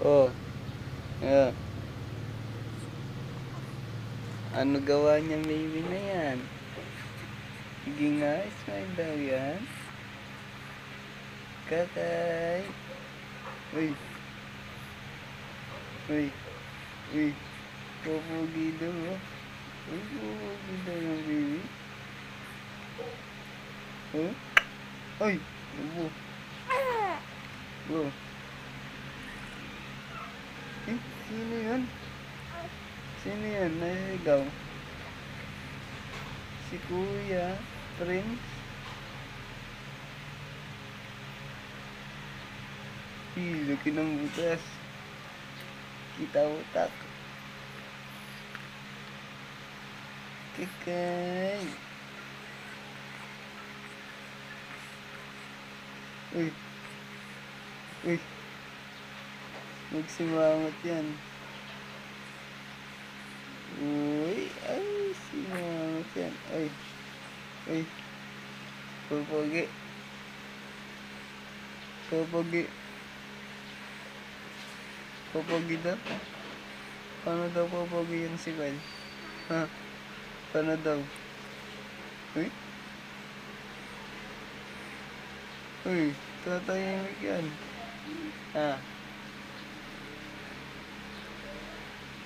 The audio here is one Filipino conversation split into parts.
Oh, ah. Ano gawa niya baby na yan? Sige nga, smile daw yan. Kakay. Uy. Uy. Uy. Pupugi daw. Uy, pupugi daw yung baby. Oh? Uy. Ubo. Oh. Eh, sino yun? Sino yan? Nasigaw. Si Kuya Prince. Laki ng butas. Kita utak. Kakay. Uy. Uy. Magsimangot yan. Uy. Ay, simangot yan. Ay. Uy. Pupugi. Pupugi. Pupugi daw. Paano daw pupugi yan si Kyle? Ha? Paano daw? Uy? Uy, tatayimik yan. Ha?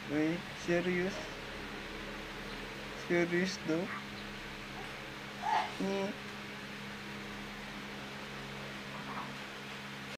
Uy, serious? Serious daw?